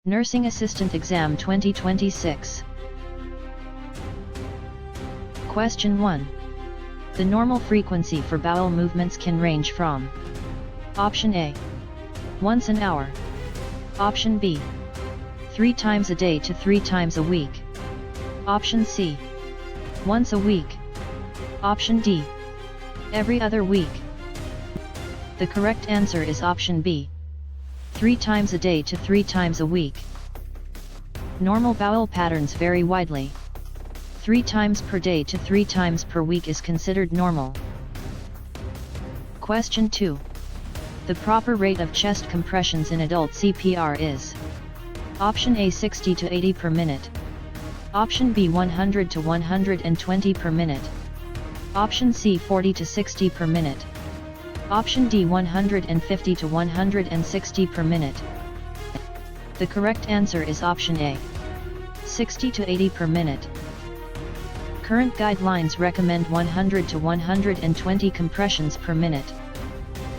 Nursing Assistant Exam 2026. Question 1. The normal frequency for bowel movements can range from: Option A, once an hour. Option B, 3 times a day to 3 times a week. Option C, once a week. Option D, every other week. The correct answer is option B, 3 times a day to 3 times a week. Normal bowel patterns vary widely. 3 times per day to 3 times per week is considered normal. Question 2. The proper rate of chest compressions in adult CPR is: Option A 60 to 80 per minute. Option B 100 to 120 per minute. Option C 40 to 60 per minute. Option D 150 to 160 per minute. The correct answer is option A, 60 to 80 per minute. Current guidelines recommend 100 to 120 compressions per minute.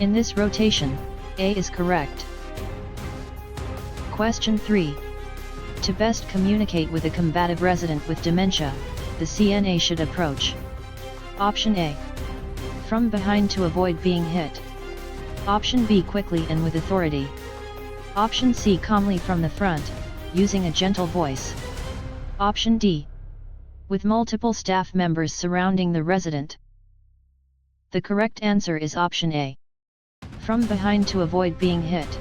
In this rotation, A is correct. Question 3. To best communicate with a combative resident with dementia, the CNA should approach: Option A, from behind to avoid being hit. Option B, quickly and with authority. Option C, calmly from the front, using a gentle voice. Option D, with multiple staff members surrounding the resident. The correct answer is option A, from behind to avoid being hit.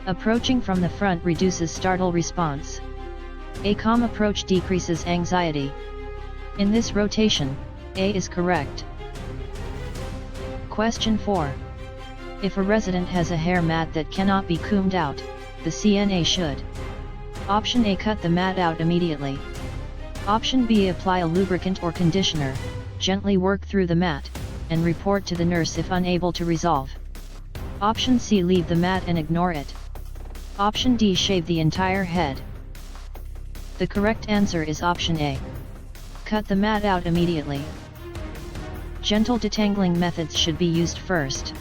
Approaching from the front reduces startle response. A calm approach decreases anxiety. In this rotation, A is correct. Question 4. If a resident has a hair mat that cannot be combed out, the CNA should: Option A, cut the mat out immediately. Option B, apply a lubricant or conditioner, gently work through the mat, and report to the nurse if unable to resolve. Option C, leave the mat and ignore it. Option D, shave the entire head. The correct answer is option A, cut the mat out immediately. Gentle detangling methods should be used first.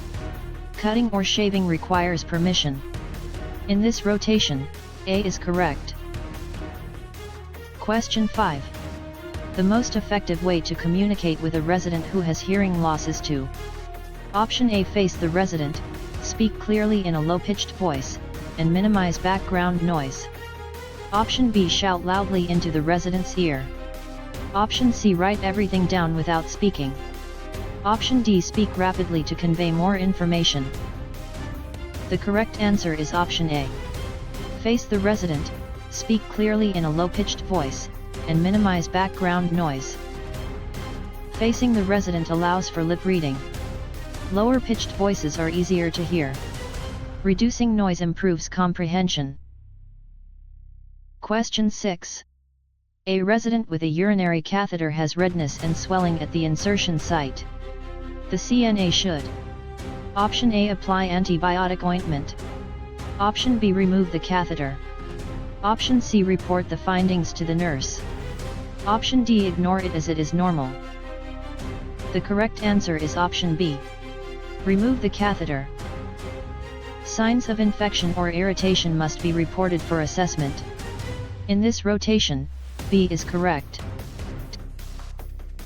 Cutting or shaving requires permission. In this rotation, A is correct. Question 5. The most effective way to communicate with a resident who has hearing loss is to: Option A, face the resident, speak clearly in a low-pitched voice, and minimize background noise. Option B, shout loudly into the resident's ear. Option C, write everything down without speaking. Option D, speak rapidly to convey more information. The correct answer is option A, face the resident, speak clearly in a low-pitched voice, and minimize background noise. Facing the resident allows for lip reading. Lower-pitched voices are easier to hear. Reducing noise improves comprehension. Question 6. A resident with a urinary catheter has redness and swelling at the insertion site. The CNA should: Option A, apply antibiotic ointment. Option B, remove the catheter. Option C, report the findings to the nurse. Option D, ignore it as it is normal. The correct answer is option B, remove the catheter. Signs of infection or irritation must be reported for assessment. In this rotation, B is correct.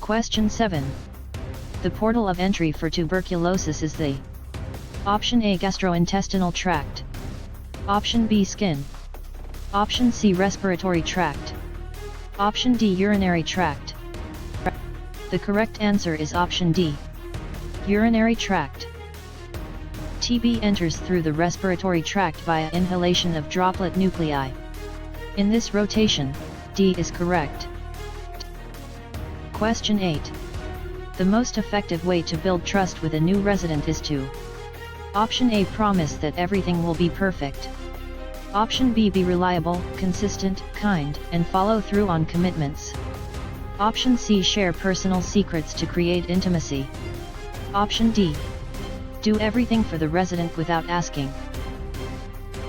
Question 7. The portal of entry for tuberculosis is the: Option A, gastrointestinal tract. Option B, skin. Option C, respiratory tract. Option D, urinary tract. The correct answer is option D, urinary tract. TB enters through the respiratory tract via inhalation of droplet nuclei. In this rotation, D is correct. Question 8. The most effective way to build trust with a new resident is to: Option A, promise that everything will be perfect. Option B, be reliable, consistent, kind, and follow through on commitments. Option C, share personal secrets to create intimacy. Option D, do everything for the resident without asking.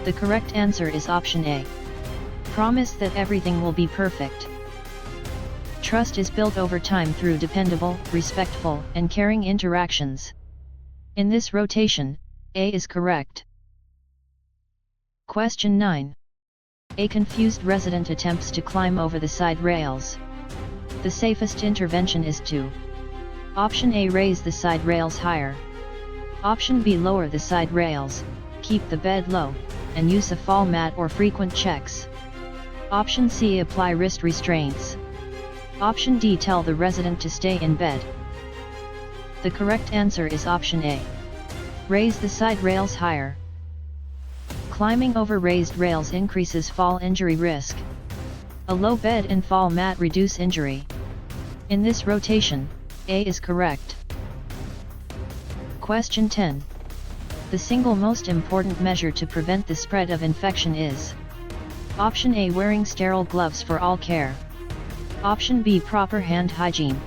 The correct answer is option A, promise that everything will be perfect. Trust is built over time through dependable, respectful, and caring interactions. In this rotation, A is correct. Question 9. A confused resident attempts to climb over the side rails. The safest intervention is to: Option A, raise the side rails higher. Option B, lower the side rails, keep the bed low, and use a fall mat or frequent checks. Option C, apply wrist restraints. Option D, tell the resident to stay in bed. The correct answer is option A. Raise the side rails higher. Climbing over raised rails increases fall injury risk. A low bed and fall mat reduce injury. In this rotation, A is correct. Question 10. The single most important measure to prevent the spread of infection is: Option A, wearing sterile gloves for all care. Option B, proper hand hygiene.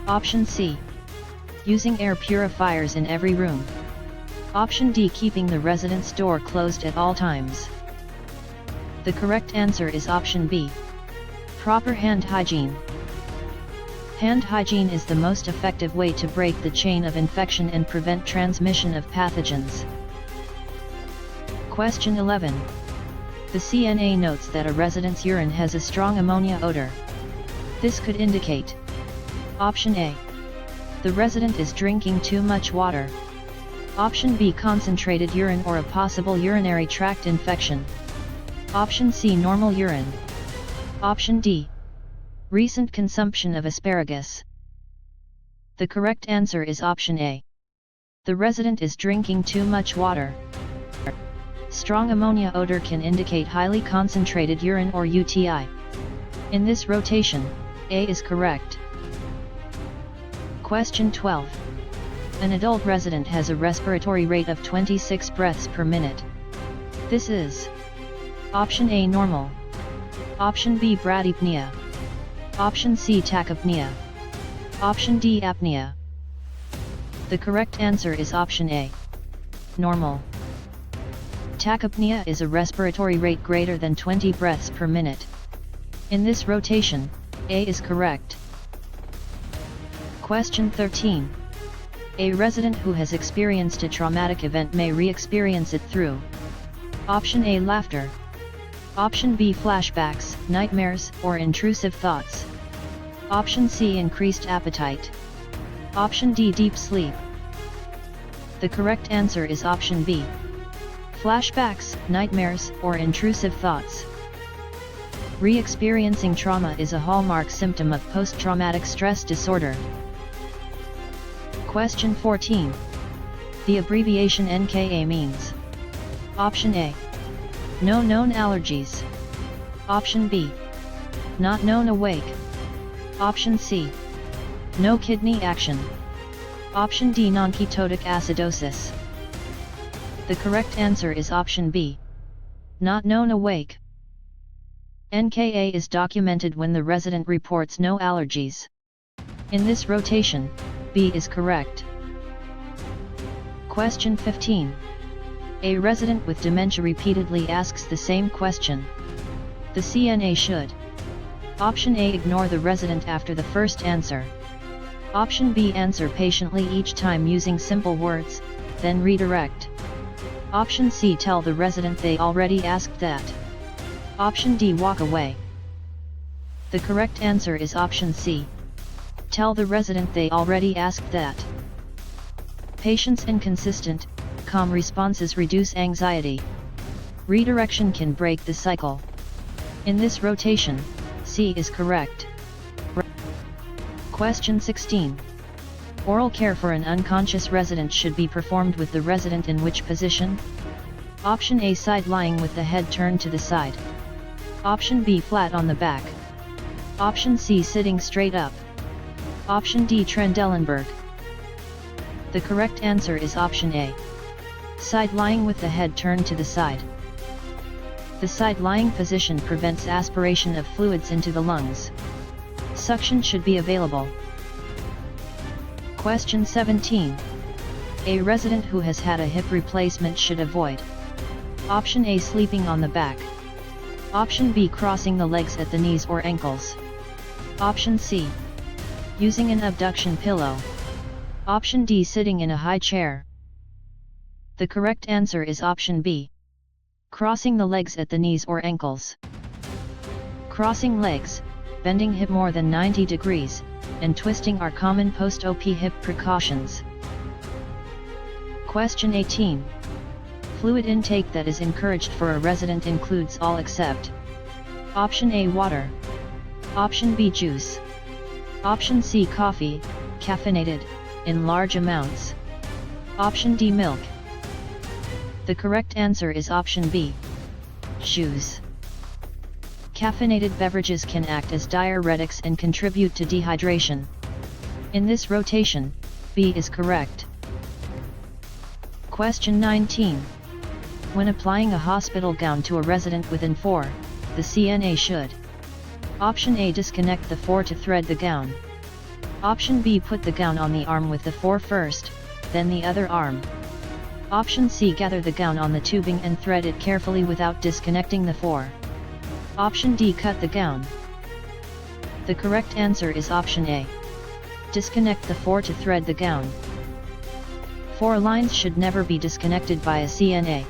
Option C, using air purifiers in every room. Option D, keeping the resident's door closed at all times. The correct answer is option B, proper hand hygiene. Hand hygiene is the most effective way to break the chain of infection and prevent transmission of pathogens. Question 11. The CNA notes that a resident's urine has a strong ammonia odor. This could indicate: Option A, the resident is drinking too much water. Option B, concentrated urine or a possible urinary tract infection. Option C, normal urine. Option D, recent consumption of asparagus. The correct answer is option A. The resident is drinking too much water. Strong ammonia odor can indicate highly concentrated urine or UTI. In this rotation, A is correct. Question 12. An adult resident has a respiratory rate of 26 breaths per minute. This is: Option A, normal. Option B, bradypnea. Option C, tachypnea. Option D, apnea. The correct answer is option A, normal. Tachypnea is a respiratory rate greater than 20 breaths per minute. In this rotation, A is correct. Question 13. A resident who has experienced a traumatic event may re-experience it through: Option A, laughter. Option B, flashbacks, nightmares, or intrusive thoughts. Option C, increased appetite. Option D, deep sleep. The correct answer is option B, flashbacks, nightmares, or intrusive thoughts. Re-experiencing trauma is a hallmark symptom of post-traumatic stress disorder. Question 14. The abbreviation NKA means: Option A, no known allergies. Option B, not known awake. Option C, no kidney action. Option D, non-ketotic acidosis. The correct answer is option B, not known awake. NKA is documented when the resident reports no allergies. In this rotation, B is correct. Question 15. A resident with dementia repeatedly asks the same question. The CNA should: Option A, ignore the resident after the first answer. Option B, answer patiently each time using simple words, then redirect. Option C, tell the resident they already asked that. Option D, walk away. The correct answer is option C, tell the resident they already asked that. Patience and consistent, calm responses reduce anxiety. Redirection can break the cycle. In this rotation, C is correct. Question 16. Oral care for an unconscious resident should be performed with the resident in which position? Option A, side lying with the head turned to the side. Option B, flat on the back. Option C, sitting straight up. Option D, Trendelenburg. The correct answer is option A, side lying with the head turned to the side. The side lying position prevents aspiration of fluids into the lungs. Suction should be available. Question 17. A resident who has had a hip replacement should avoid: Option A, sleeping on the back. Option B, crossing the legs at the knees or ankles. Option C, using an abduction pillow. Option D, sitting in a high chair. The correct answer is option B, Crossing the legs at the knees or ankles. Crossing legs, bending hip more than 90 degrees, and twisting are common post-op hip precautions. Question 18. Fluid intake that is encouraged for a resident includes all except Option A, water. Option B, juice. Option C, coffee, caffeinated, in large amounts. Option D, milk. The correct answer is option B, juice. Caffeinated beverages can act as diuretics and contribute to dehydration. In this rotation, B is correct. Question 19. When applying a hospital gown to a resident within 4, the CNA should Option A, disconnect the 4 to thread the gown. Option B, put the gown on the arm with the 4 first, then the other arm. Option C, gather the gown on the tubing and thread it carefully without disconnecting the 4. Option D, cut the gown. The correct answer is option A. Disconnect the 4 to thread the gown. 4 lines should never be disconnected by a CNA.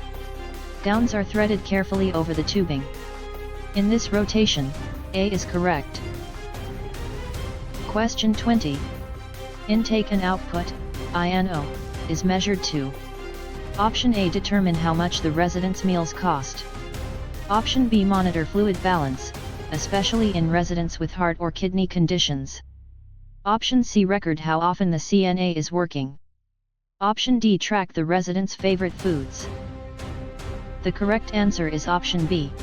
Gowns are threaded carefully over the tubing. In this rotation, A is correct. Question 20. Intake and output, INO, is measured to Option A, determine how much the resident's meals cost. Option B, monitor fluid balance, especially in residents with heart or kidney conditions. Option C, record how often the CNA is working. Option D, track the resident's favorite foods. The correct answer is option B.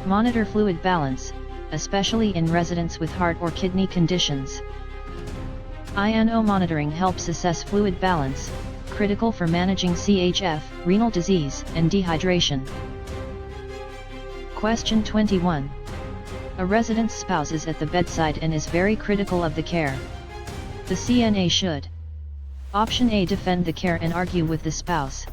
Monitor fluid balance, especially in residents with heart or kidney conditions. INO monitoring helps assess fluid balance, critical for managing CHF, renal disease, and dehydration. Question 21. A resident's spouse is at the bedside and is very critical of the care. The CNA should Option A, defend the care and argue with the spouse.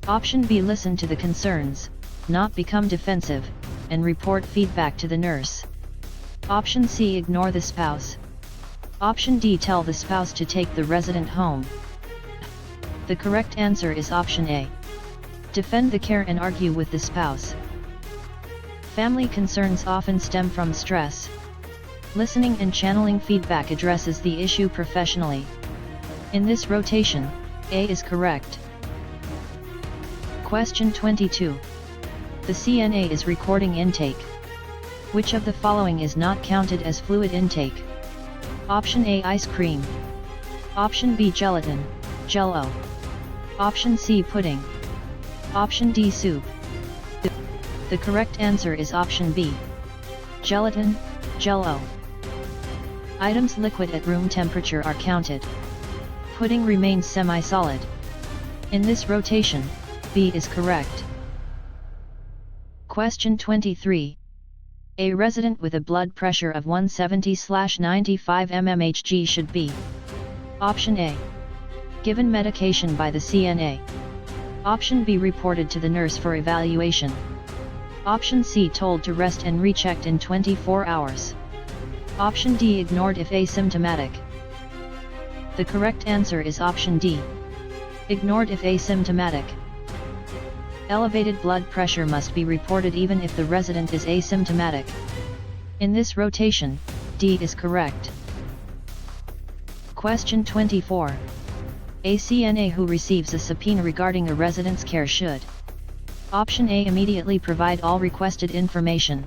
Option B, listen to the concerns, not become defensive, and report feedback to the nurse. Option C, ignore the spouse. Option D, tell the spouse to take the resident home. The correct answer is option A. Defend the care and argue with the spouse. Family concerns often stem from stress. Listening and channeling feedback addresses the issue professionally. In this rotation, A is correct. Question 22. The CNA is recording intake. Which of the following is not counted as fluid intake? Option A, ice cream. Option B, gelatin, jello. Option C, pudding. Option D, soup. The correct answer is option B, gelatin, jello. Items liquid at room temperature are counted. Pudding remains semi-solid. In this rotation, B is correct. Question 23. A resident with a blood pressure of 170/95 mmHg should be Option A, given medication by the CNA. Option B, reported to the nurse for evaluation. Option C, told to rest and rechecked in 24 hours. Option D, ignored if asymptomatic. The correct answer is option D, ignored if asymptomatic. Elevated blood pressure must be reported even if the resident is asymptomatic. In this rotation, D is correct. Question 24. A CNA who receives a subpoena regarding a resident's care should Option A, immediately provide all requested information.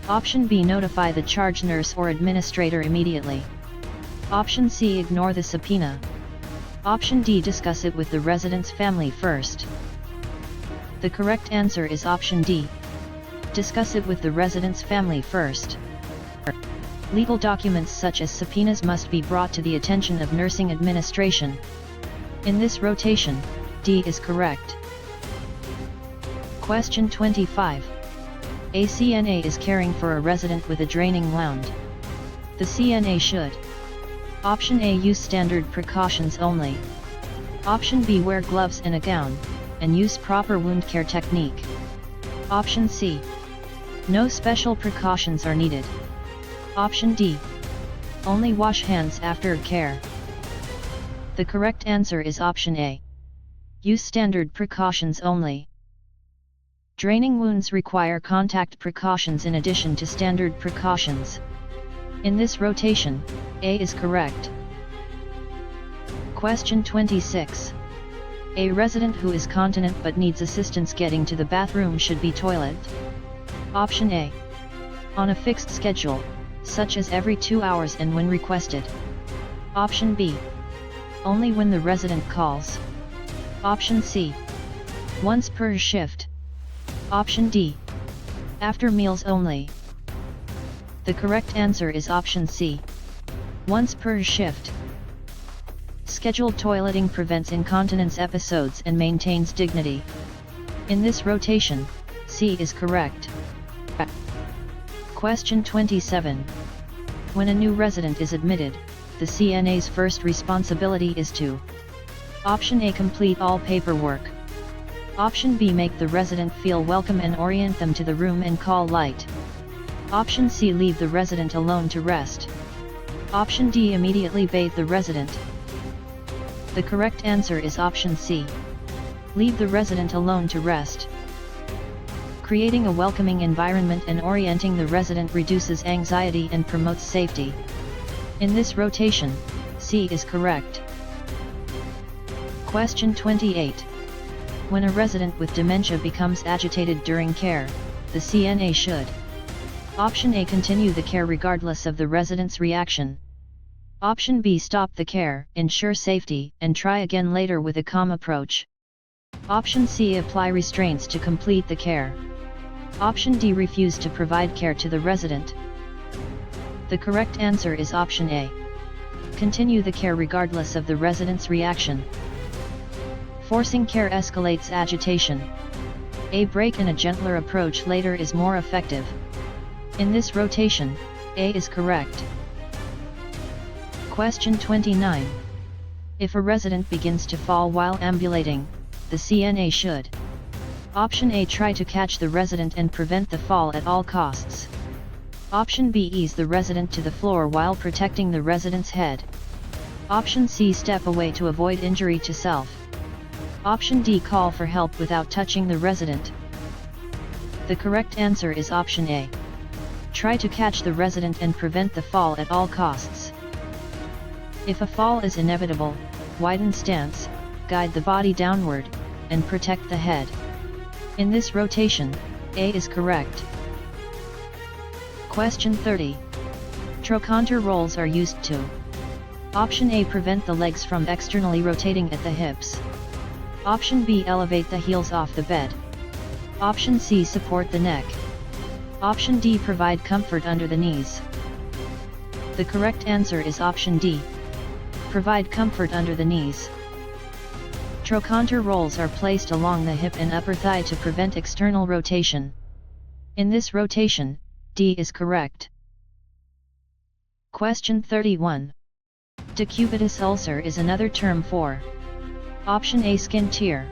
Option B, notify the charge nurse or administrator immediately. Option C, ignore the subpoena. Option D, discuss it with the resident's family first. The correct answer is option D, discuss it with the resident's family first. Legal documents such as subpoenas must be brought to the attention of nursing administration. In this rotation, D is correct. Question 25. A CNA is caring for a resident with a draining wound. The CNA should Option A, use standard precautions only. Option B, wear gloves and a gown, and use proper wound care technique. Option C, no special precautions are needed. Option D, only wash hands after care. The correct answer is option A, use standard precautions only. Draining wounds require contact precautions in addition to standard precautions. In this rotation, A is correct. Question 26. A resident who is continent but needs assistance getting to the bathroom should be toilet. Option A. On a fixed schedule, such as every 2 hours and when requested. Option B. Only when the resident calls. Option C. Once per shift. Option D. After meals only. The correct answer is option C. Once per shift. Scheduled toileting prevents incontinence episodes and maintains dignity. In this rotation, C is correct. Question 27. When a new resident is admitted, the CNA's first responsibility is to: Option A. Complete all paperwork. Option B. Make the resident feel welcome and orient them to the room and call light. Option C. Leave the resident alone to rest. Option D. Immediately bathe the resident. The correct answer is option C. Leave the resident alone to rest. Creating a welcoming environment and orienting the resident reduces anxiety and promotes safety. In this rotation, C is correct. Question 28. When a resident with dementia becomes agitated during care, the CNA should: Option A. Continue the care regardless of the resident's reaction. Option B. Stop the care, ensure safety, and try again later with a calm approach. Option C. Apply restraints to complete the care. Option D. Refuse to provide care to the resident. The correct answer is option A. Continue the care regardless of the resident's reaction. Forcing care escalates agitation. A break and a gentler approach later is more effective. In this rotation, A is correct. Question 29. If a resident begins to fall while ambulating, the CNA should: Option A. Try to catch the resident and prevent the fall at all costs. Option B. Ease the resident to the floor while protecting the resident's head. Option C. Step away to avoid injury to self. Option D. Call for help without touching the resident. The correct answer is option A. Try to catch the resident and prevent the fall at all costs. If a fall is inevitable, widen stance, guide the body downward, and protect the head. In this rotation, A is correct. Question 30. Trochanter rolls are used to: Option A. Prevent the legs from externally rotating at the hips. Option B. Elevate the heels off the bed. Option C. Support the neck. Option D. Provide comfort under the knees. The correct answer is option D. Provide comfort under the knees. Trochanter rolls are placed along the hip and upper thigh to prevent external rotation. In this rotation, D is correct. Question 31. Decubitus ulcer is another term for: Option A. Skin tear.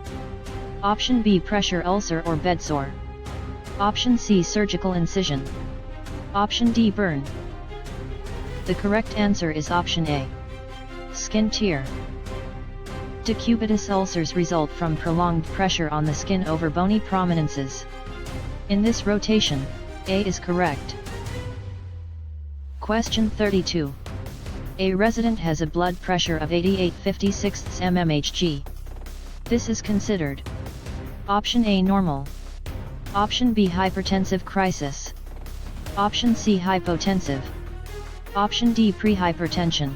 Option B. Pressure ulcer or bedsore. Option C. Surgical incision. Option D. Burn. The correct answer is option A. Skin tear. Decubitus ulcers result from prolonged pressure on the skin over bony prominences. In this rotation, A is correct. Question 32. A resident has a blood pressure of 88/56 mmHg. This is considered: Option A. Normal. Option B. Hypertensive crisis. Option C. Hypotensive. Option D. Prehypertension.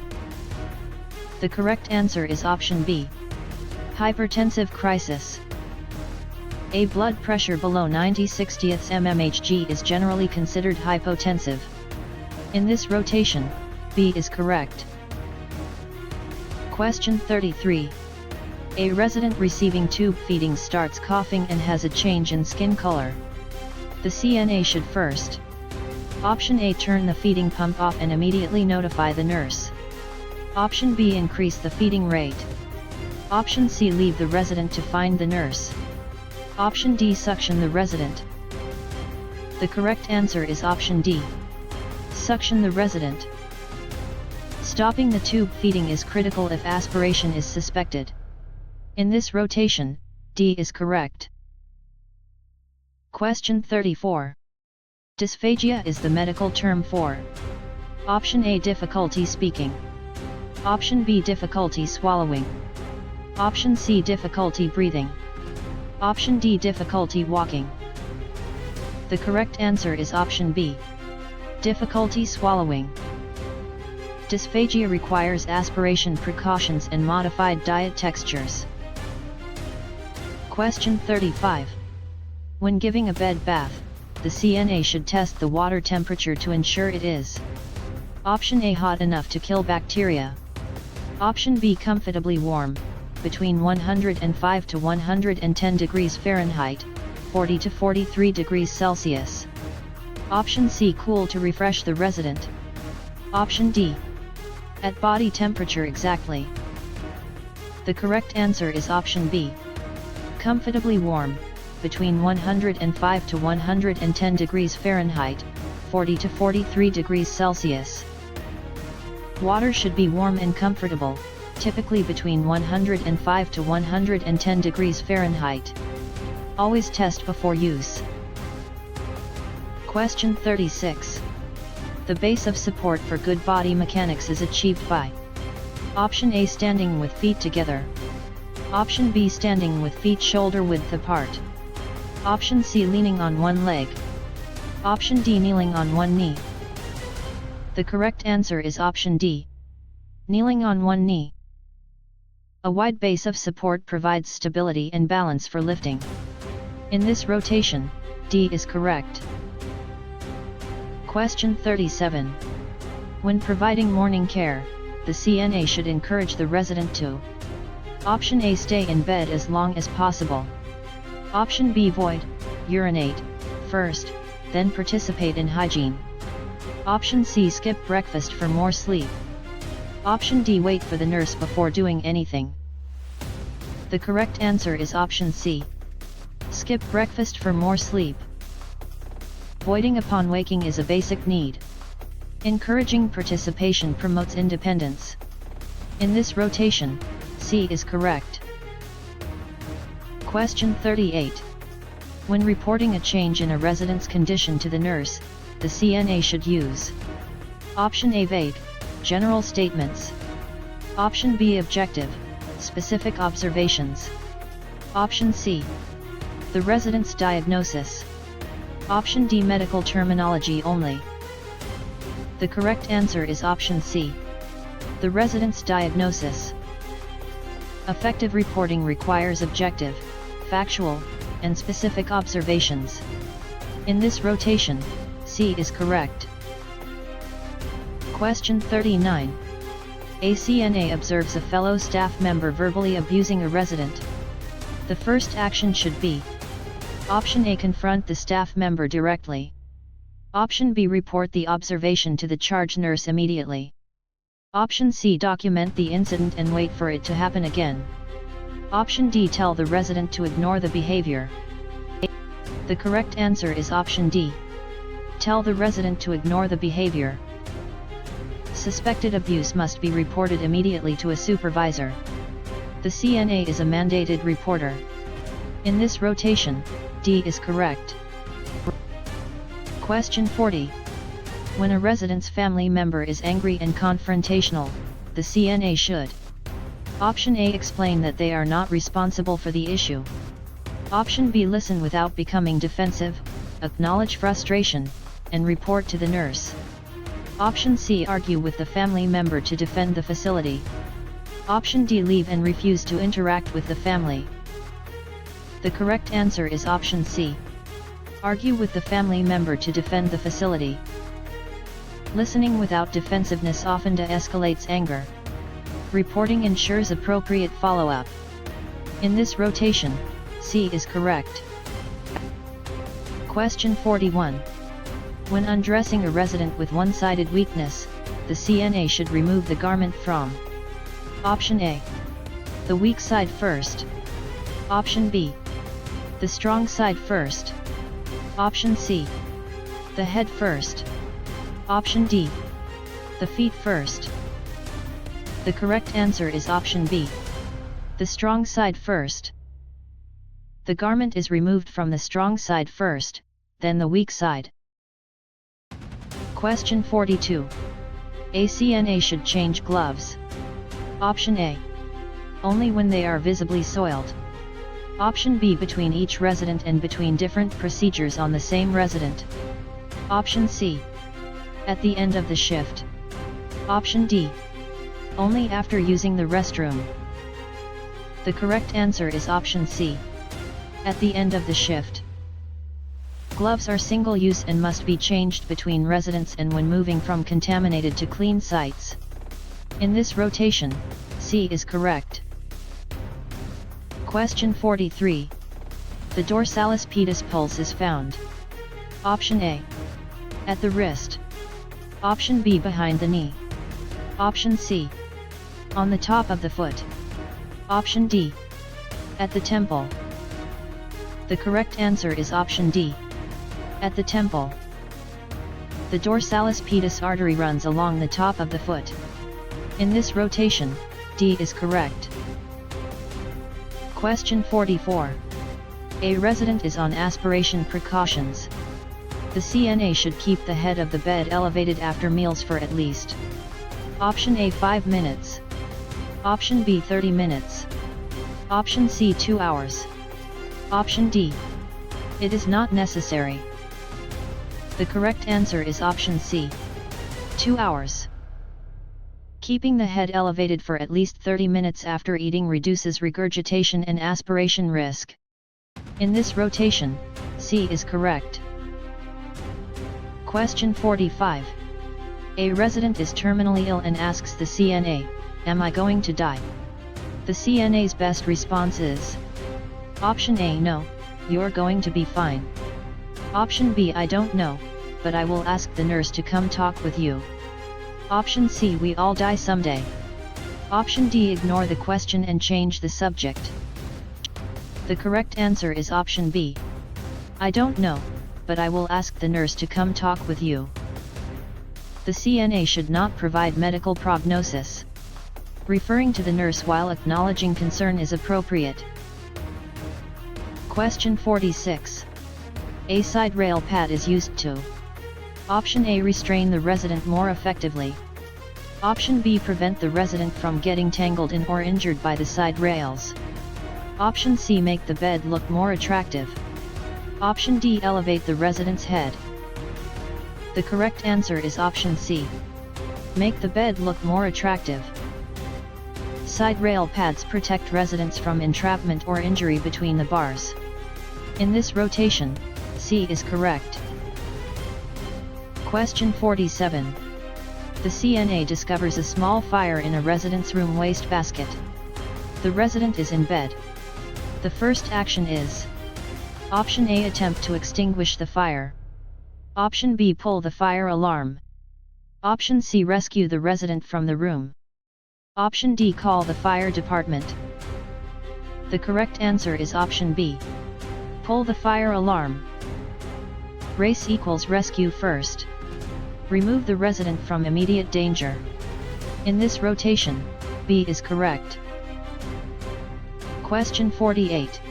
The correct answer is option B. Hypertensive crisis. A blood pressure below 90/60 mmHg is generally considered hypotensive. In this rotation, B is correct. Question 33. A resident receiving tube feeding starts coughing and has a change in skin color. The CNA should first: Option A. Turn the feeding pump off and immediately notify the nurse. Option B. Increase the feeding rate. Option C. Leave the resident to find the nurse. Option D. Suction the resident. The correct answer is option D. Suction the resident. Stopping the tube feeding is critical if aspiration is suspected. In this rotation, D is correct. Question 34. Dysphagia is the medical term for Option A. Difficulty speaking. Option B. Difficulty swallowing. Option C. Difficulty breathing. Option D. Difficulty walking. The correct answer is option B. Difficulty swallowing. Dysphagia requires aspiration precautions and modified diet textures. Question 35. When giving a bed bath, the CNA should test the water temperature to ensure it is Option A. Hot enough to kill bacteria. Option B. Comfortably warm, between 105 to 110 degrees Fahrenheit, 40 to 43 degrees Celsius. Option C. Cool to refresh the resident. Option D. At body temperature exactly. The correct answer is option B. Comfortably warm, between 105 to 110 degrees Fahrenheit, 40 to 43 degrees Celsius. Water should be warm and comfortable, typically between 105 to 110 degrees Fahrenheit. Always test before use. Question 36. The base of support for good body mechanics is achieved by Option A. Standing with feet together. Option B. Standing with feet shoulder width apart. Option C. Leaning on one leg. Option D. Kneeling on one knee. The correct answer is option D. Kneeling on one knee. A wide base of support provides stability and balance for lifting. In this rotation, D is correct. Question 37. When providing morning care, the CNA should encourage the resident to Option A. Stay in bed as long as possible. Option B. Void, urinate, first, then participate in hygiene. Option C. Skip breakfast for more sleep. Option D. Wait for the nurse before doing anything. The correct answer is option C. Skip breakfast for more sleep. Voiding upon waking is a basic need. Encouraging participation promotes independence. In this rotation, C is correct. Question 38. When reporting a change in a resident's condition to the nurse, the CNA should use Option A. Vague, general statements. Option B. Objective, specific observations. Option C. The resident's diagnosis. Option D. Medical terminology only. The correct answer is option C. The resident's diagnosis. Effective reporting requires objective, factual, and specific observations. In this rotation, C is correct. Question 39. A CNA observes a fellow staff member verbally abusing a resident. The first action should be Option A. Confront the staff member directly. Option B. Report the observation to the charge nurse immediately. Option C. Document the incident and wait for it to happen again. Option D. Tell the resident to ignore the behavior. The correct answer is option D. Tell the resident to ignore the behavior. Suspected abuse must be reported immediately to a supervisor. The CNA is a mandated reporter. In this rotation, D is correct. Question 40. When a resident's family member is angry and confrontational, the CNA should Option A. Explain that they are not responsible for the issue. Option B. Listen without becoming defensive, acknowledge frustration, and report to the nurse. Option C. Argue with the family member to defend the facility. Option D. Leave and refuse to interact with the family. The correct answer is option C. Argue with the family member to defend the facility. Listening without defensiveness often de-escalates anger. Reporting ensures appropriate follow-up. In this rotation, C is correct. Question 41. When undressing a resident with one-sided weakness, the CNA should remove the garment from Option A. The weak side first. Option B. The strong side first. Option C. The head first. Option D. The feet first. The correct answer is option B. The strong side first. The garment is removed from the strong side first, then the weak side. Question 42. A CNA should change gloves. Option A. Only when they are visibly soiled. Option B. Between each resident and between different procedures on the same resident. Option C. At the end of the shift. Option D. Only after using the restroom. The correct answer is option C. At the end of the shift. Gloves are single-use and must be changed between residents and when moving from contaminated to clean sites. In this rotation, C is correct. Question 43. The dorsalis pedis pulse is found. Option A. At the wrist. Option B. Behind the knee. Option C. On the top of the foot. Option D. At the temple. The correct answer is option D. At the temple. The dorsalis pedis artery runs along the top of the foot. In this rotation, D is correct. Question 44. A resident is on aspiration precautions. The CNA should keep the head of the bed elevated after meals for at least. Option A 5 minutes. Option B 30 minutes. Option C 2 hours. Option D. It is not necessary. The correct answer is option C. 2 hours. Keeping the head elevated for at least 30 minutes after eating reduces regurgitation and aspiration risk. In this rotation, C is correct. Question 45. A resident is terminally ill and asks the CNA, "Am I going to die?" The CNA's best response is: Option A. No, you're going to be fine. Option B. I don't know, but I will ask the nurse to come talk with you. Option C. We all die someday. Option D. Ignore the question and change the subject. The correct answer is option B. I don't know, but I will ask the nurse to come talk with you. The CNA should not provide medical prognosis. Referring to the nurse while acknowledging concern is appropriate. Question 46. A side rail pad is used to. Option A. Restrain the resident more effectively. Option B. Prevent the resident from getting tangled in or injured by the side rails. Option C. Make the bed look more attractive. Option D. Elevate the resident's head. The correct answer is option C. Make the bed look more attractive. Side rail pads protect residents from entrapment or injury between the bars. In this rotation, C is correct. Question 47. The CNA discovers a small fire in a resident's room wastebasket. The resident is in bed. The first action is: Option A. Attempt to extinguish the fire. Option B. Pull the fire alarm. Option C. Rescue the resident from the room. Option D. Call the fire department. The correct answer is option B. Pull the fire alarm. Race equals rescue first. Remove the resident from immediate danger. In this rotation, B is correct. Question 48.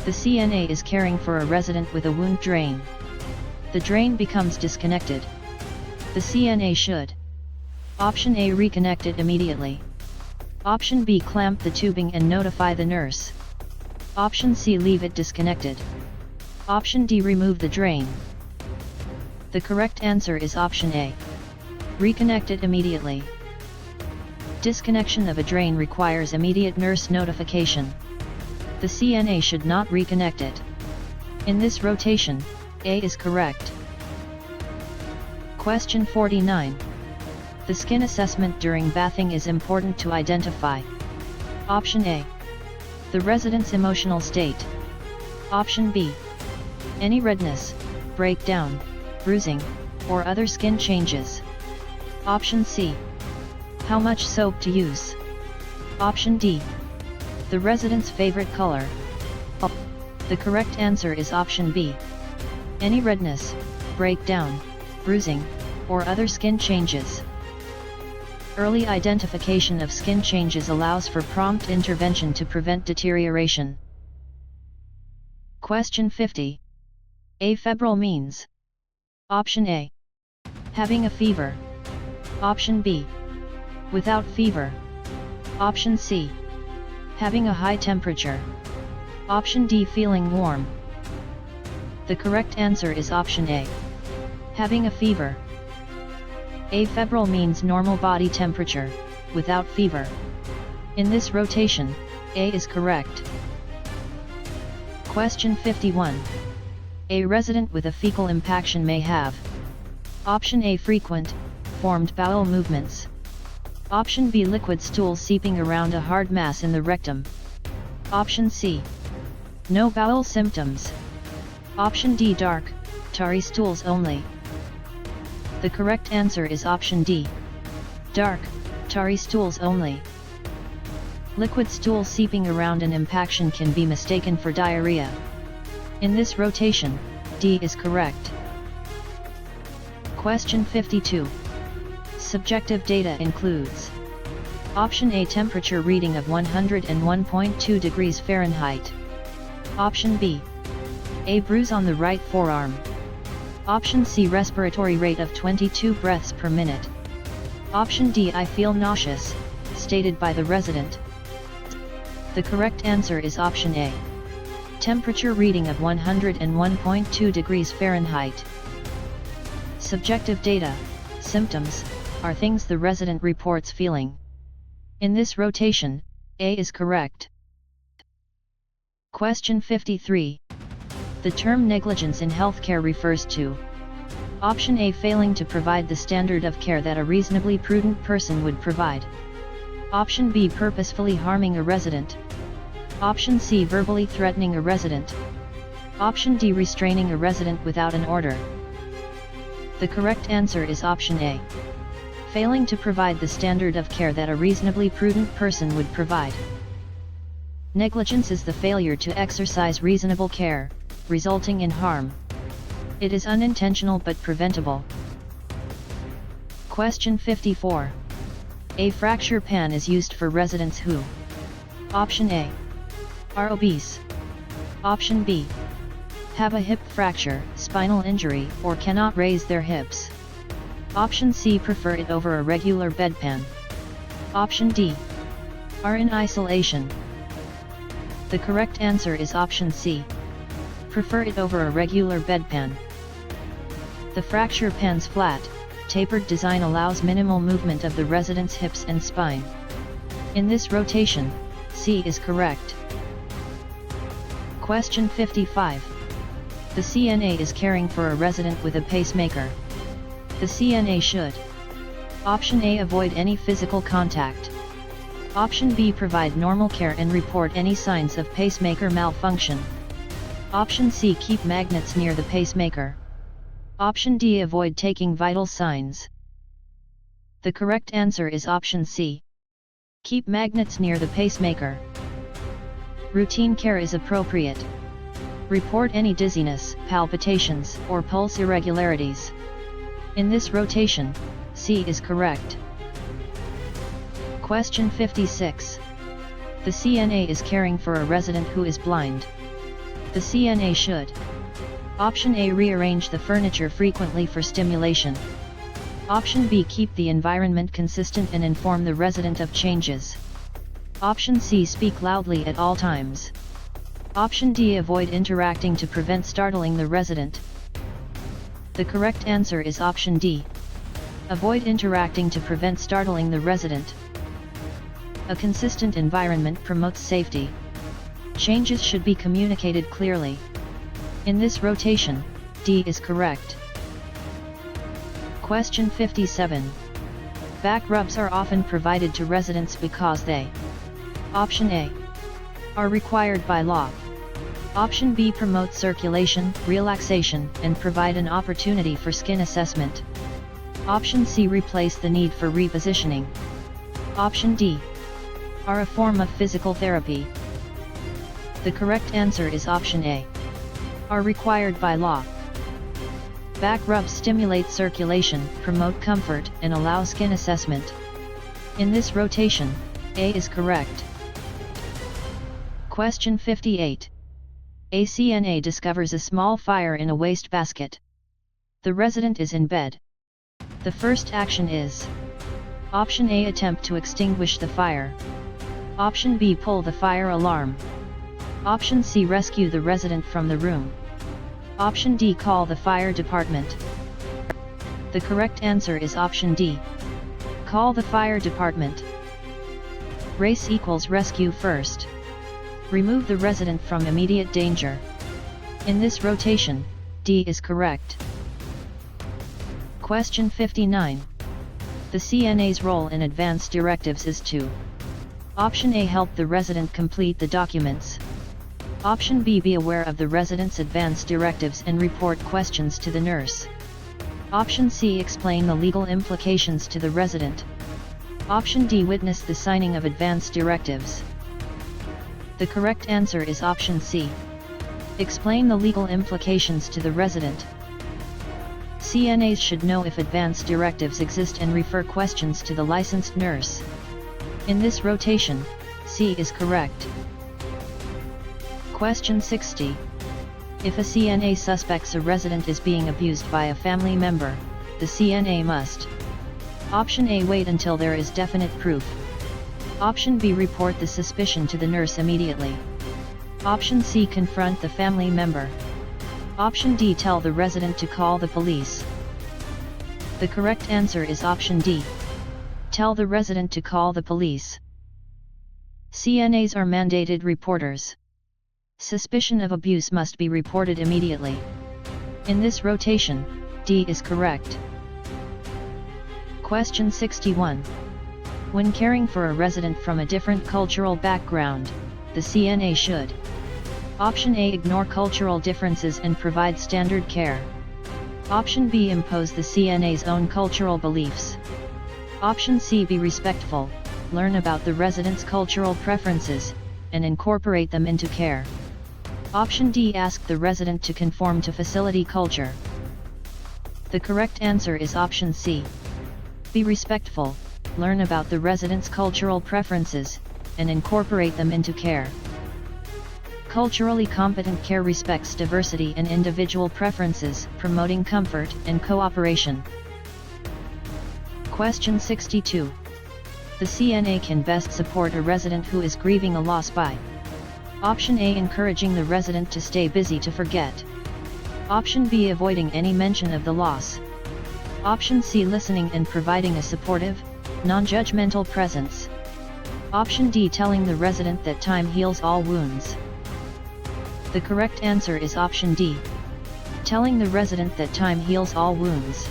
The CNA is caring for a resident with a wound drain. The drain becomes disconnected. The CNA should: Option A. Reconnect it immediately. Option B. Clamp the tubing and notify the nurse. Option C. Leave it disconnected. Option D. Remove the drain. The correct answer is option A. Reconnect it immediately. Disconnection of a drain requires immediate nurse notification. The CNA should not reconnect it. In this rotation, A is correct. Question 49. The skin assessment during bathing is important to identify. Option A. The resident's emotional state. Option B. Any redness, breakdown, bruising, or other skin changes. Option C. How much soap to use. Option D. The resident's favorite color. The correct answer is option B. Any redness, breakdown, bruising, or other skin changes. Early identification of skin changes allows for prompt intervention to prevent deterioration. Question 50. Afebrile means. Option A. Having a fever. Option B. Without fever. Option C. Having a high temperature. Option D. Feeling warm. The correct answer is option A. Having a fever. Afebrile means normal body temperature, without fever. In this rotation, A is correct. Question 51. A resident with a fecal impaction may have. Option A. Frequent, formed bowel movements. Option B. Liquid stool seeping around a hard mass in the rectum. Option C. No bowel symptoms. Option D. Dark, tarry stools only. The correct answer is option D. Dark, tarry stools only. Liquid stool seeping around an impaction can be mistaken for diarrhea. In this rotation, D is correct. Question 52. Subjective data includes. Option A. Temperature reading of 101.2 degrees Fahrenheit. Option B. A bruise on the right forearm. Option C. Respiratory rate of 22 breaths per minute. Option D. I feel nauseous, stated by the resident. The correct answer is option A. Temperature reading of 101.2 degrees Fahrenheit. Subjective data, symptoms, are things the resident reports feeling. In this rotation, A is correct. Question 53. The term negligence in healthcare refers to. Option A. Failing to provide the standard of care that a reasonably prudent person would provide. Option B. Purposefully harming a resident. Option C. Verbally threatening a resident. Option D. Restraining a resident without an order. The correct answer is option A. Failing to provide the standard of care that a reasonably prudent person would provide. Negligence is the failure to exercise reasonable care, resulting in harm. It is unintentional but preventable. Question 54. A fracture pan is used for residents who. Option A. Are obese. Option B. Have a hip fracture, spinal injury, or cannot raise their hips. Option C. Prefer it over a regular bedpan. Option D. Are in isolation. The correct answer is option C. Prefer it over a regular bedpan. The fracture pan's flat, tapered design allows minimal movement of the resident's hips and spine. In this rotation, C is correct. Question 55. The CNA is caring for a resident with a pacemaker. The CNA should. Option A. Avoid any physical contact. Option B. Provide normal care and report any signs of pacemaker malfunction. Option C. Keep magnets near the pacemaker. Option D. Avoid taking vital signs. The correct answer is option C. Keep magnets near the pacemaker. Routine care is appropriate. Report any dizziness, palpitations, or pulse irregularities. In this rotation, C is correct. Question 56. The CNA is caring for a resident who is blind. The CNA should. Option A. Rearrange the furniture frequently for stimulation. Option B. Keep the environment consistent and inform the resident of changes. Option C. Speak loudly at all times. Option D. Avoid interacting to prevent startling the resident. The correct answer is option D. Avoid interacting to prevent startling the resident. A consistent environment promotes safety. Changes should be communicated clearly. In this rotation, D is correct. Question 57. Back rubs are often provided to residents because they. Option A. Are required by law. Option B. Promote circulation, relaxation, and provide an opportunity for skin assessment. Option C. Replace the need for repositioning. Option D. Are a form of physical therapy. The correct answer is option A. Are required by law. Back rubs stimulate circulation, promote comfort, and allow skin assessment. In this rotation, A is correct. Question 58. A CNA discovers a small fire in a wastebasket. The resident is in bed. The first action is: Option A, attempt to extinguish the fire. Option B, pull the fire alarm. Option C, rescue the resident from the room. Option D, call the fire department. The correct answer is option D. Call the fire department. Race equals rescue first. Remove the resident from immediate danger. In this rotation, D is correct. Question 59. The CNA's role in advance directives is to: Option A, help the resident complete the documents. Option B, be aware of the resident's advance directives and report questions to the nurse. Option C, explain the legal implications to the resident. Option D, witness the signing of advance directives. The correct answer is option C. Explain the legal implications to the resident. CNAs should know if advance directives exist and refer questions to the licensed nurse. In this rotation, C is correct. Question 60. If a CNA suspects a resident is being abused by a family member, the CNA must: Option A, wait until there is definite proof. Option B, report the suspicion to the nurse immediately. Option C, confront the family member. Option D, tell the resident to call the police. The correct answer is option D. Tell the resident to call the police. CNAs are mandated reporters. Suspicion of abuse must be reported immediately. In this rotation, D is correct. Question 61. When caring for a resident from a different cultural background, the CNA should: Option A, ignore cultural differences and provide standard care. Option B, impose the CNA's own cultural beliefs. Option C, be respectful, learn about the resident's cultural preferences, and incorporate them into care. Option D, ask the resident to conform to facility culture. The correct answer is option C. Be respectful, learn about the resident's cultural preferences, and incorporate them into care. Culturally competent care respects diversity and individual preferences, promoting comfort and cooperation. Question 62. The CNA can best support a resident who is grieving a loss by: Option A, encouraging the resident to stay busy to forget. Option B, avoiding any mention of the loss. Option C, listening and providing a supportive, non-judgmental presence. Option D, telling the resident that time heals all wounds. The correct answer is option D. Telling the resident that time heals all wounds.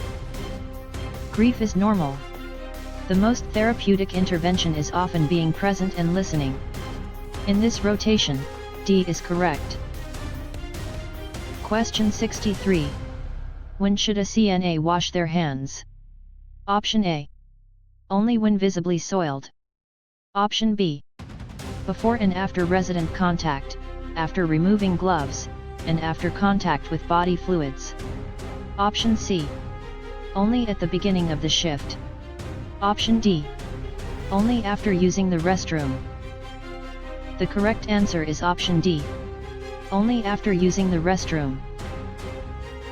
Grief is normal. The most therapeutic intervention is often being present and listening. In this rotation, D is correct. Question 63. When should a CNA wash their hands? Option A. Only when visibly soiled. Option B. Before and after resident contact, after removing gloves, and after contact with body fluids. Option C. Only at the beginning of the shift. Option D. Only after using the restroom. The correct answer is option D. Only after using the restroom.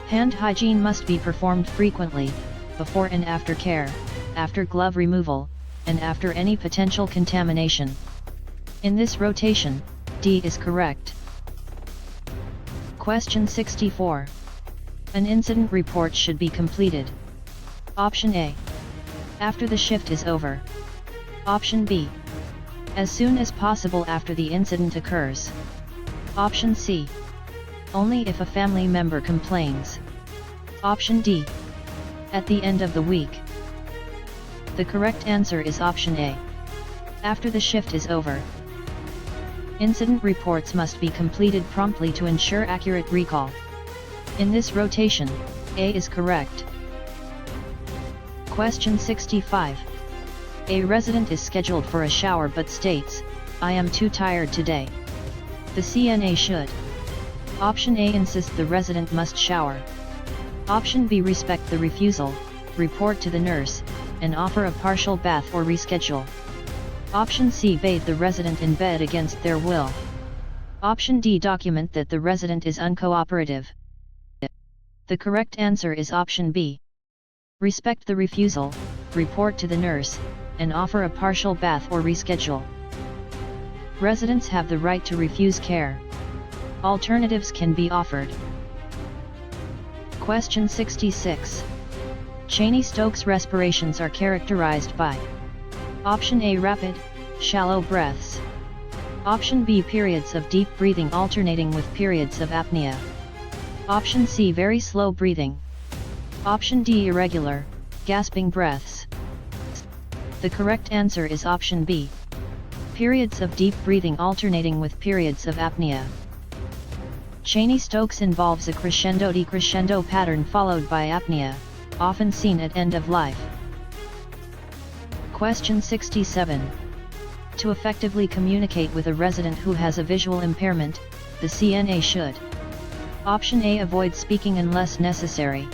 Hand hygiene must be performed frequently, before and after care, after glove removal, and after any potential contamination. In this rotation, D is correct. Question 64. An incident report should be completed. Option A. After the shift is over. Option B. As soon as possible after the incident occurs. Option C. Only if a family member complains. Option D. At the end of the week. The correct answer is option A. After the shift is over. Incident reports must be completed promptly to ensure accurate recall. In this rotation, A is correct. Question 65. A resident is scheduled for a shower but states, "I am too tired today." The CNA should: Option A, insist the resident must shower. Option B, respect the refusal, report to the nurse, and offer a partial bath or reschedule. Option C, bathe the resident in bed against their will. Option D. Document that the resident is uncooperative. The correct answer is option B. Respect the refusal, report to the nurse, and offer a partial bath or reschedule. Residents have the right to refuse care. Alternatives can be offered. Question 66. Cheney-Stokes respirations are characterized by Option A. Rapid, shallow breaths. Option B. Periods of deep breathing alternating with periods of apnea. Option C. Very slow breathing. Option D. Irregular, gasping breaths. The correct answer is option B. Periods of deep breathing alternating with periods of apnea. Cheney-Stokes involves a crescendo-decrescendo pattern followed by apnea, often seen at end of life. Question 67. To effectively communicate with a resident who has a visual impairment, the CNA should Option A. Avoid speaking unless necessary.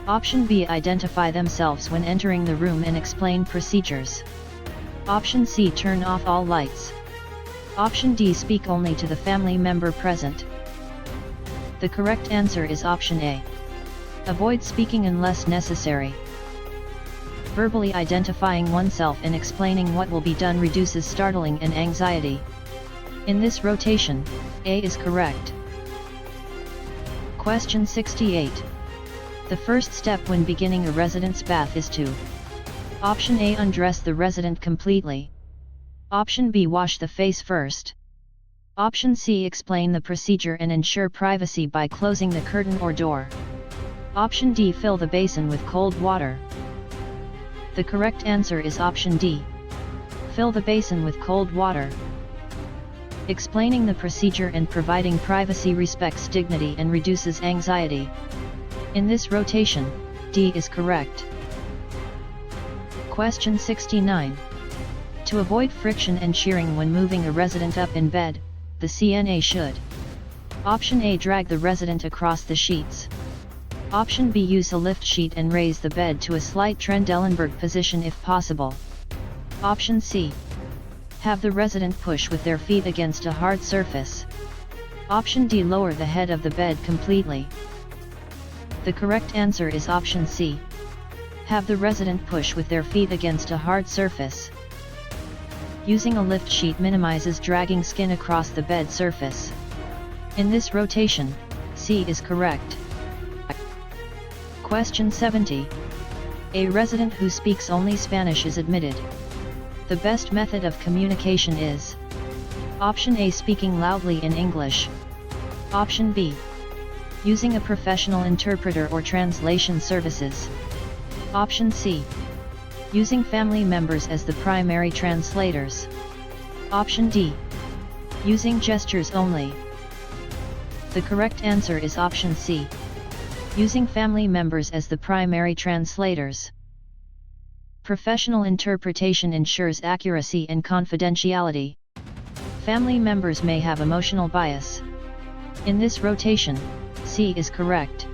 Option B. Identify themselves when entering the room and explain procedures. Option C. Turn off all lights. Option D. Speak only to the family member present. The correct answer is option A. Avoid speaking unless necessary. Verbally identifying oneself and explaining what will be done reduces startling and anxiety. In this rotation, A is correct. Question 68. The first step when beginning a resident's bath is to Option A. Undress the resident completely. Option B. Wash the face first. Option C. Explain the procedure and ensure privacy by closing the curtain or door. Option D. Fill the basin with cold water. The correct answer is option D. Fill the basin with cold water. Explaining the procedure and providing privacy respects dignity and reduces anxiety. In this rotation, D is correct. Question 69. To avoid friction and shearing when moving a resident up in bed, the CNA should Option A. Drag the resident across the sheets. Option B. Use a lift sheet and raise the bed to a slight Trendelenburg position if possible. Option C. Have the resident push with their feet against a hard surface. Option D. Lower the head of the bed completely. The correct answer is option C. Have the resident push with their feet against a hard surface. Using a lift sheet minimizes dragging skin across the bed surface. In this rotation, C is correct. Question 70. A resident who speaks only Spanish is admitted. The best method of communication is Option A. Speaking loudly in English. Option B. Using a professional interpreter or translation services. Option C. Using family members as the primary translators. Option D. Using gestures only. The correct answer is option C. Using family members as the primary translators. Professional interpretation ensures accuracy and confidentiality. Family members may have emotional bias. In this rotation, C is correct.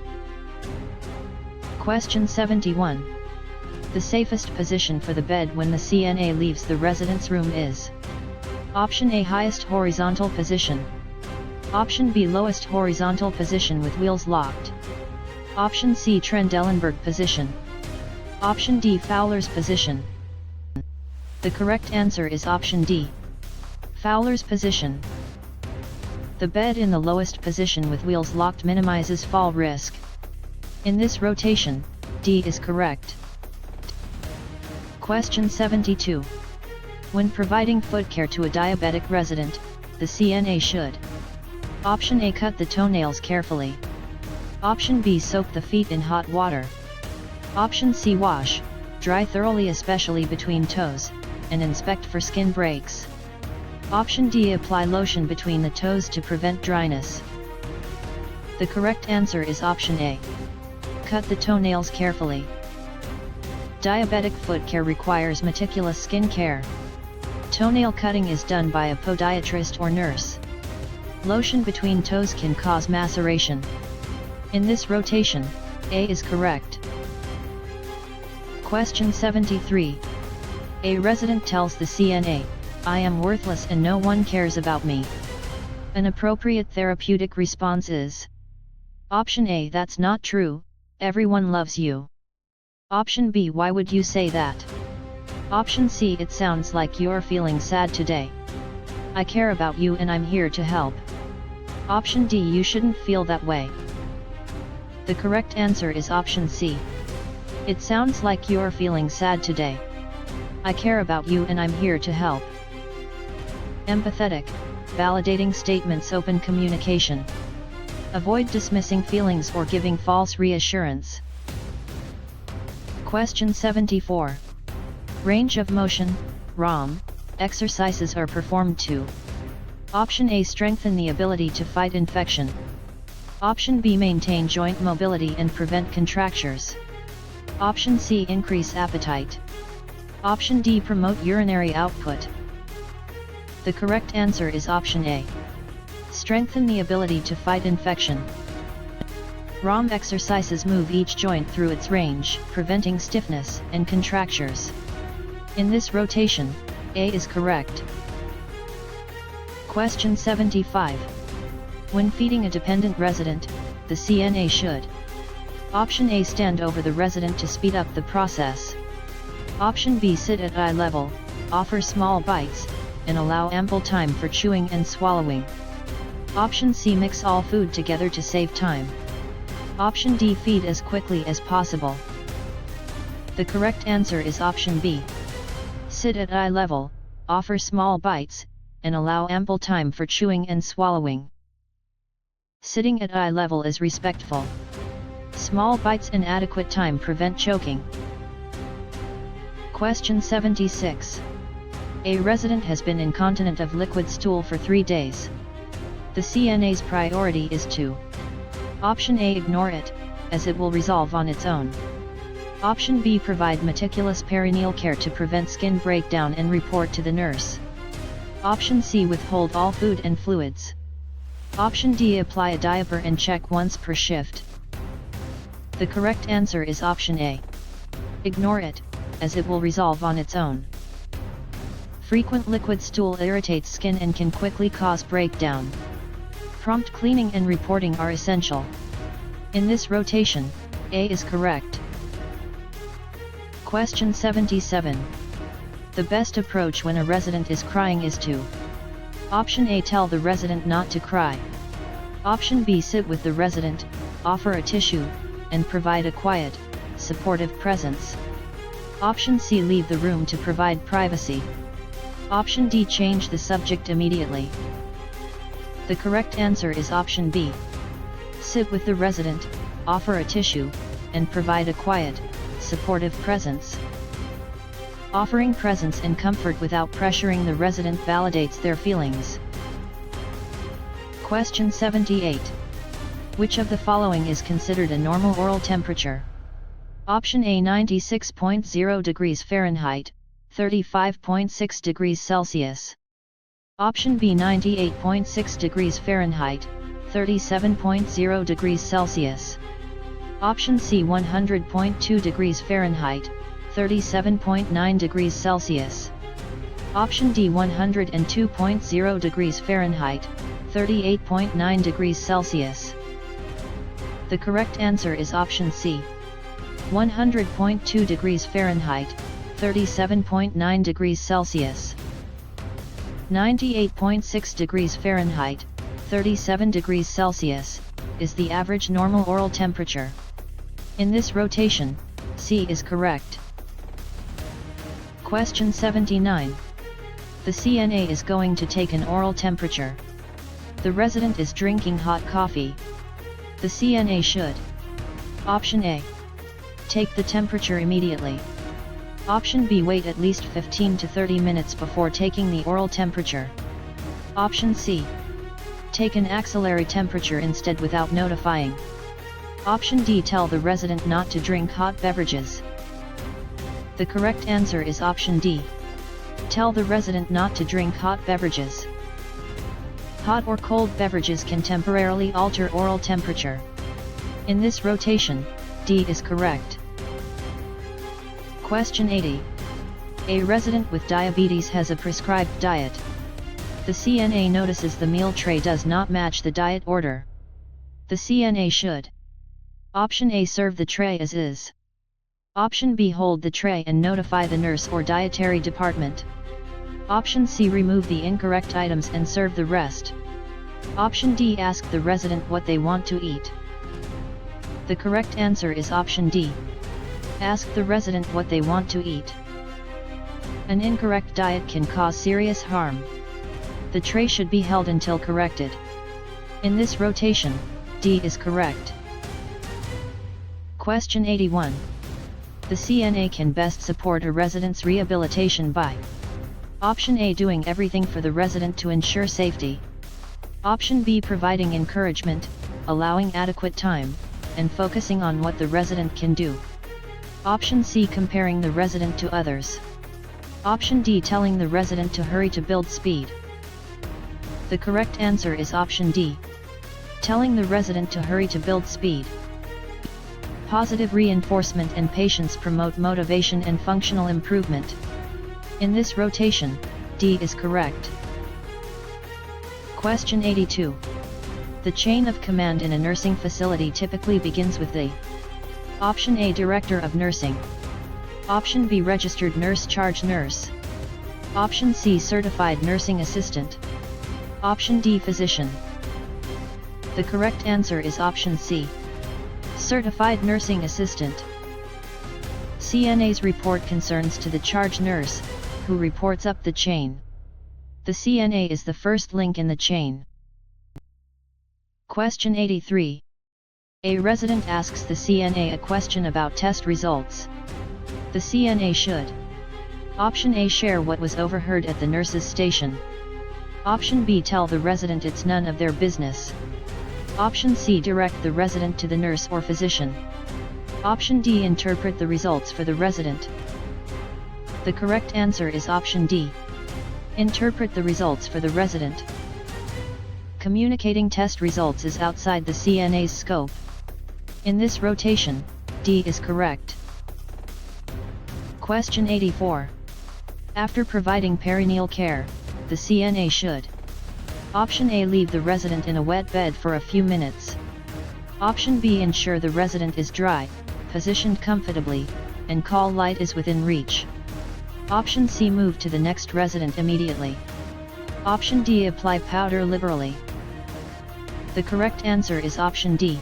Question 71. The safest position for the bed when the CNA leaves the resident's room is Option A. Highest horizontal position. Option B. Lowest horizontal position with wheels locked. Option C. Trendelenburg position. Option D. Fowler's position. The correct answer is option D. Fowler's position. The bed in the lowest position with wheels locked minimizes fall risk. In this rotation, D is correct. Question 72. When providing foot care to a diabetic resident, the CNA should Option A. Cut the toenails carefully. Option B. Soak the feet in hot water. Option C. Wash, dry thoroughly especially between toes, and inspect for skin breaks. Option D. Apply lotion between the toes to prevent dryness. The correct answer is option A. Cut the toenails carefully. Diabetic foot care requires meticulous skin care. Toenail cutting is done by a podiatrist or nurse. Lotion between toes can cause maceration. In this rotation, A is correct. Question 73. A resident tells the CNA, "I am worthless and no one cares about me." An appropriate therapeutic response is Option A, that's not true, everyone loves you. Option B, why would you say that? Option C, it sounds like you're feeling sad today. I care about you and I'm here to help. Option D, you shouldn't feel that way. The correct answer is option C. It sounds like you're feeling sad today. I care about you and I'm here to help. Empathetic, validating statements, open communication. Avoid dismissing feelings or giving false reassurance. Question 74. Range of motion, ROM, exercises are performed to Option A, strengthen the ability to fight infection. Option B, maintain joint mobility and prevent contractures. Option C, increase appetite. Option D, promote urinary output. The correct answer is option A. Strengthen the ability to fight infection. ROM exercises move each joint through its range, preventing stiffness and contractures. In this rotation, A is correct. Question 75. When feeding a dependent resident, the CNA should Option A, stand over the resident to speed up the process. Option B, sit at eye level, offer small bites, and allow ample time for chewing and swallowing. Option C, mix all food together to save time. Option D, feed as quickly as possible. The correct answer is option B. Sit at eye level, offer small bites, and allow ample time for chewing and swallowing. Sitting at eye level is respectful. Small bites and adequate time prevent choking. Question 76. A resident has been incontinent of liquid stool for 3 days. The CNA's priority is to Option A, ignore it, as it will resolve on its own. Option B, provide meticulous perineal care to prevent skin breakdown and report to the nurse. Option C, withhold all food and fluids. Option D, apply a diaper and check once per shift. The correct answer is option A. Ignore it, as it will resolve on its own. Frequent liquid stool irritates skin and can quickly cause breakdown. Prompt cleaning and reporting are essential. In this rotation, A is correct. Question 77. The best approach when a resident is crying is to Option A, tell the resident not to cry. Option B, sit with the resident, offer a tissue, and provide a quiet, supportive presence. Option C, leave the room to provide privacy. Option D, change the subject immediately. The correct answer is option B. Sit with the resident, offer a tissue, and provide a quiet, supportive presence. Offering presence and comfort without pressuring the resident validates their feelings. Question 78. Which of the following is considered a normal oral temperature? Option A, 96.0 degrees Fahrenheit, 35.6 degrees Celsius. Option B, 98.6 degrees Fahrenheit, 37.0 degrees Celsius. Option C, 100.2 degrees Fahrenheit, 37.9 degrees Celsius. Option D, 102.0 degrees Fahrenheit, 38.9 degrees Celsius. The correct answer is option C. 100.2 degrees Fahrenheit, 37.9 degrees Celsius. 98.6 degrees Fahrenheit, 37 degrees Celsius, is the average normal oral temperature. In this rotation, C is correct. Question 79. The CNA is going to take an oral temperature. The resident is drinking hot coffee. The CNA should Option A, take the temperature immediately. Option B, wait at least 15 to 30 minutes before taking the oral temperature. Option C, take an axillary temperature instead without notifying. Option D, tell the resident not to drink hot beverages. The correct answer is option D. Tell the resident not to drink hot beverages. Hot or cold beverages can temporarily alter oral temperature. In this rotation, D is correct. Question 80. A resident with diabetes has a prescribed diet. The CNA notices the meal tray does not match the diet order. The CNA should: Option A, serve the tray as is. Option B, hold the tray and notify the nurse or dietary department. Option C, remove the incorrect items and serve the rest. Option D, ask the resident what they want to eat. The correct answer is option D. Ask the resident what they want to eat. An incorrect diet can cause serious harm. The tray should be held until corrected. In this rotation, D is correct. Question 81. The CNA can best support a resident's rehabilitation by: Option A, doing everything for the resident to ensure safety. Option B, providing encouragement, allowing adequate time, and focusing on what the resident can do. Option C, comparing the resident to others. Option D, telling the resident to hurry to build speed. The correct answer is option D. Telling the resident to hurry to build speed. Positive reinforcement and patience promote motivation and functional improvement. In this rotation, D is correct. Question 82. The chain of command in a nursing facility typically begins with the: Option A, Director of Nursing. Option B, Registered Nurse, Charge Nurse. Option C, Certified Nursing Assistant. Option D, Physician. The correct answer is option C. Certified Nursing Assistant. CNA's report concerns to the charge nurse, who reports up the chain. The CNA is the first link in the chain. Question 83. A resident asks the CNA a question about test results. The CNA should: Option A, share what was overheard at the nurse's station. Option B, tell the resident it's none of their business. Option C, direct the resident to the nurse or physician. Option D, interpret the results for the resident. The correct answer is option D. Interpret the results for the resident. Communicating test results is outside the CNA's scope. In this rotation, D is correct. Question 84. After providing perineal care, the CNA should: Option A, leave the resident in a wet bed for a few minutes. Option B, ensure the resident is dry, positioned comfortably, and call light is within reach. Option C, move to the next resident immediately. Option D, apply powder liberally. The correct answer is option D.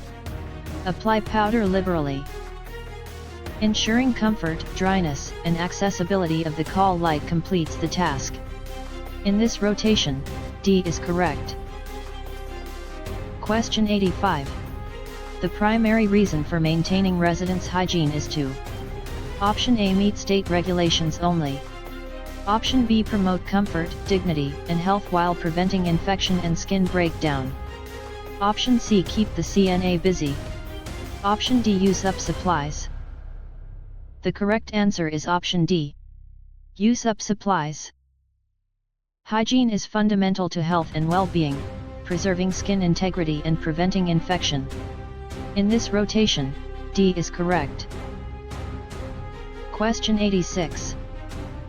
Apply powder liberally. Ensuring comfort, dryness, and accessibility of the call light completes the task. In this rotation, D is correct. Question 85. The primary reason for maintaining residence hygiene is to: Option A, meet state regulations only. Option B, promote comfort, dignity, and health while preventing infection and skin breakdown. Option C, keep the CNA busy. Option D, use up supplies. The correct answer is option D. Use up supplies. Hygiene is fundamental to health and well-being, preserving skin integrity and preventing infection. In this rotation, D is correct. Question 86.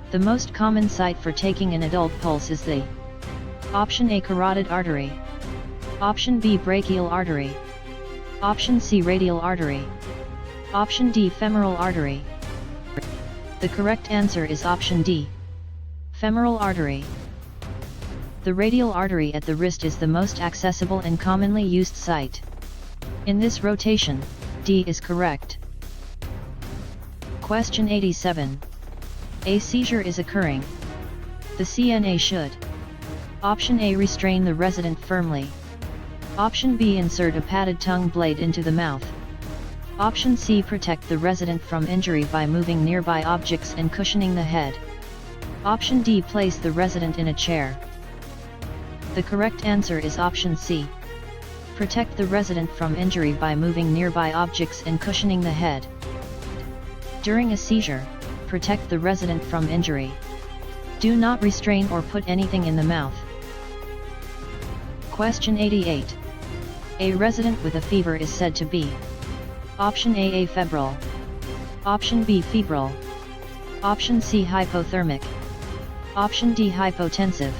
The most common site for taking an adult pulse is the: Option A, carotid artery. Option B, brachial artery. Option C, radial artery. Option D, femoral artery. The correct answer is option D. Femoral artery. The radial artery at the wrist is the most accessible and commonly used site. In this rotation, D is correct. Question 87. A seizure is occurring. The CNA should: Option A, restrain the resident firmly. Option B, insert a padded tongue blade into the mouth. Option C, protect the resident from injury by moving nearby objects and cushioning the head. Option D, place the resident in a chair. The correct answer is option C. Protect the resident from injury by moving nearby objects and cushioning the head. During a seizure, protect the resident from injury. Do not restrain or put anything in the mouth. Question 88. A resident with a fever is said to be: Option A, afebrile. Option B, febrile. Option C, hypothermic. Option D, hypotensive.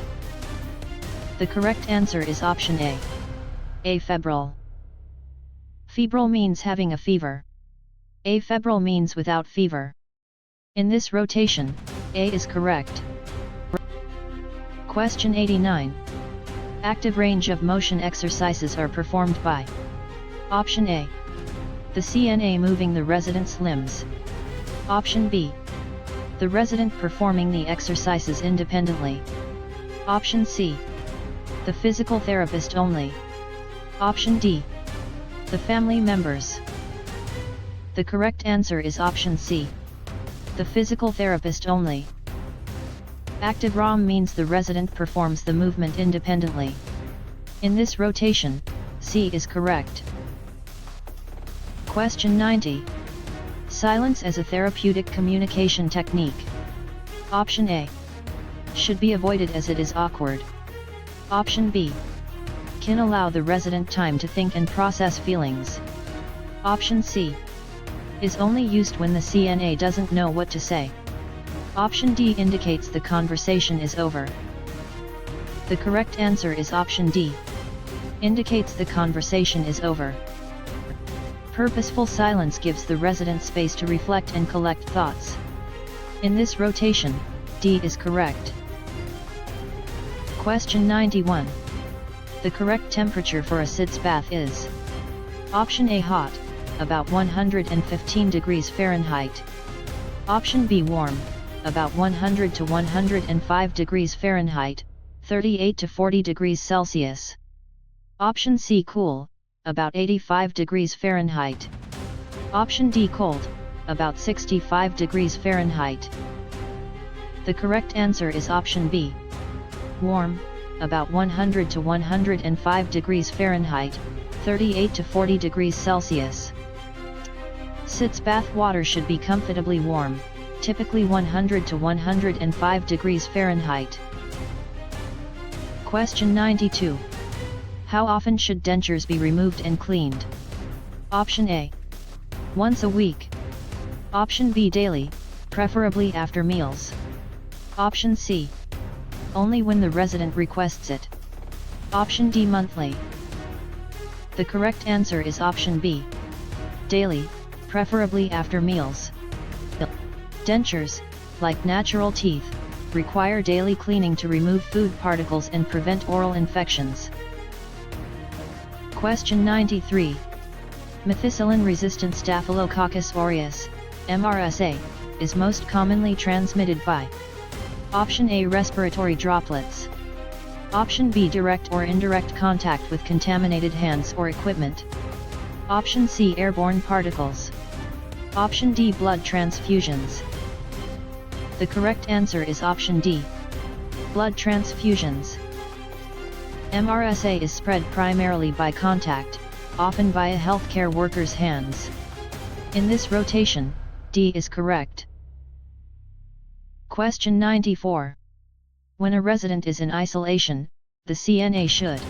The correct answer is option A. Afebrile. Febrile means having a fever. Afebrile means without fever. In this rotation, A is correct. Question 89. Active range of motion exercises are performed by option A. The CNA moving the resident's limbs. Option B. The resident performing the exercises independently. Option C. The physical therapist only. Option D. The family members. The correct answer is option C. The physical therapist only. Active ROM means the resident performs the movement independently. In this rotation, C is correct. Question 90. Silence as a therapeutic communication technique. Option A. Should be avoided as it is awkward. Option B. Can allow the resident time to think and process feelings. Option C. Is only used when the CNA doesn't know what to say. Option D indicates the conversation is over. The correct answer is option D. Indicates the conversation is over. Purposeful silence gives the resident space to reflect and collect thoughts. In this rotation, D is correct. Question 91. The correct temperature for a sitz bath is option A hot, about 115 degrees Fahrenheit. Option B warm, about 100 to 105 degrees Fahrenheit, 38 to 40 degrees Celsius. Option C cool, about 85 degrees Fahrenheit. Option D cold, about 65 degrees Fahrenheit. The correct answer is option B. Warm, about 100 to 105 degrees Fahrenheit, 38 to 40 degrees Celsius. Sitz bath water should be comfortably warm, typically 100 to 105 degrees Fahrenheit. Question 92. How often should dentures be removed and cleaned? Option A. Once a week. Option B daily, preferably after meals. Option C. Only when the resident requests it. Option D monthly. The correct answer is option B. Daily, preferably after meals. Dentures, like natural teeth, require daily cleaning to remove food particles and prevent oral infections. Question 93. Methicillin-resistant Staphylococcus aureus, MRSA, is most commonly transmitted by option A respiratory droplets. Option B direct or indirect contact with contaminated hands or equipment. Option C airborne particles. Option D blood transfusions. The correct answer is option D. Blood transfusions. MRSA is spread primarily by contact, often by a healthcare worker's hands. In this rotation, D is correct. Question 94. When a resident is in isolation, the CNA should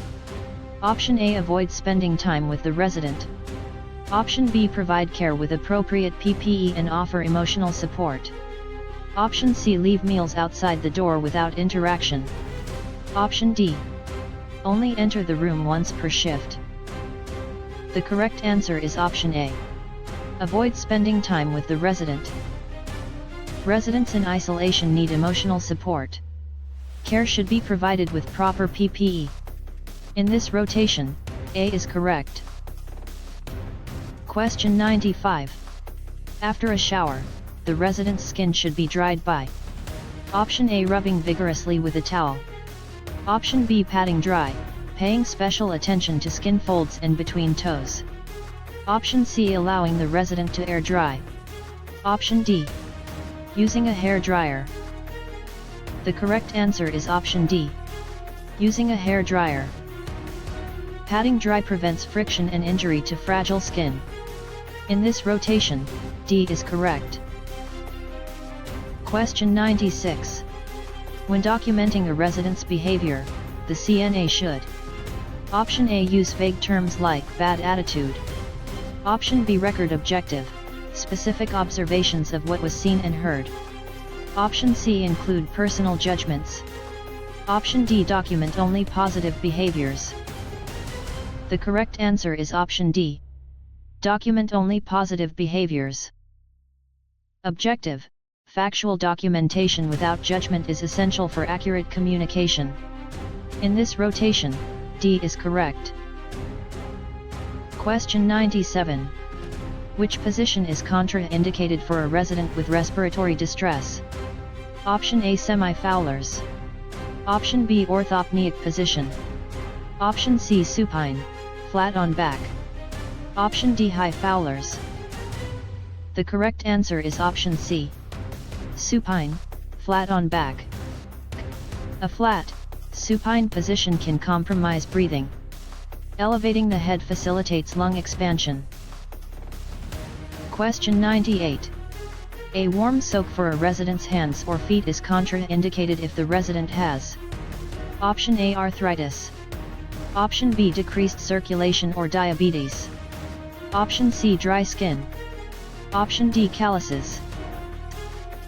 option A avoid spending time with the resident. Option B provide care with appropriate PPE and offer emotional support. Option C leave meals outside the door without interaction. Option D. Only enter the room once per shift. The correct answer is option A. Avoid spending time with the resident. Residents in isolation need emotional support. Care should be provided with proper PPE. In this rotation, A is correct. Question 95. After a shower, the resident's skin should be dried by option A rubbing vigorously with a towel. Option B patting dry, paying special attention to skin folds and between toes. Option C allowing the resident to air dry. Option D. Using a hair dryer. The correct answer is option D. Using a hair dryer. Patting dry prevents friction and injury to fragile skin. In this rotation, D is correct. Question 96. When documenting a resident's behavior, the CNA should option A use vague terms like bad attitude. Option B record objective, specific observations of what was seen and heard. Option C include personal judgments. Option D. Document only positive behaviors. The correct answer is option D. Document only positive behaviors. Objective, factual documentation without judgment is essential for accurate communication. In this rotation, D is correct. Question 97. Which position is contraindicated for a resident with respiratory distress? Option A. Semi-Fowler's. Option B. Orthopneic position. Option C. Supine, flat on back. Option D. High Fowler's. The correct answer is option C. Supine, flat on back. A flat, supine position can compromise breathing. Elevating the head facilitates lung expansion. Question 98. A warm soak for a resident's hands or feet is contraindicated if the resident has Option A. Arthritis. Option B. Decreased circulation or diabetes. Option C. Dry skin. Option D. Calluses.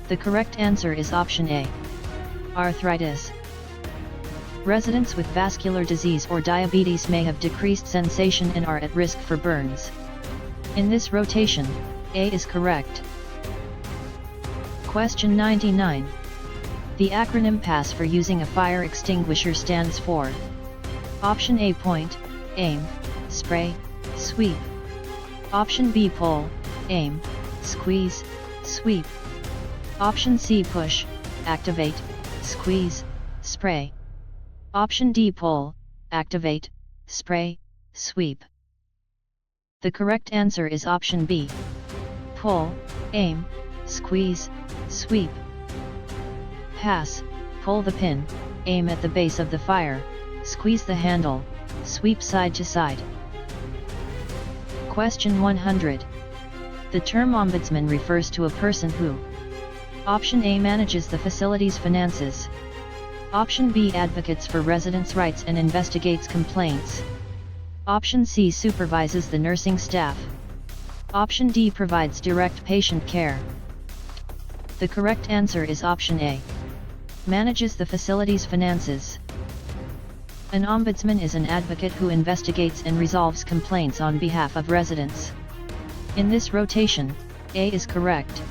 The correct answer is option A. Arthritis. Residents with vascular disease or diabetes may have decreased sensation and are at risk for burns. In this rotation, A is correct. Question 99. The acronym PASS for using a fire extinguisher stands for Option A. Point, aim, spray, sweep. Option B. Pull, aim, squeeze, sweep. Option C. Push, activate, squeeze, spray. Option D. Pull, activate, spray, sweep. The correct answer is option B. Pull, aim, squeeze, sweep. Pass, pull the pin, aim at the base of the fire, squeeze the handle, sweep side to side. Question 100. The term ombudsman refers to a person who Option A. Manages the facility's finances. Option B. Advocates for residents' rights and investigates complaints. Option C. Supervises the nursing staff. Option D. Provides direct patient care. The correct answer is option A. Manages the facility's finances. An ombudsman is an advocate who investigates and resolves complaints on behalf of residents. In this rotation, A is correct.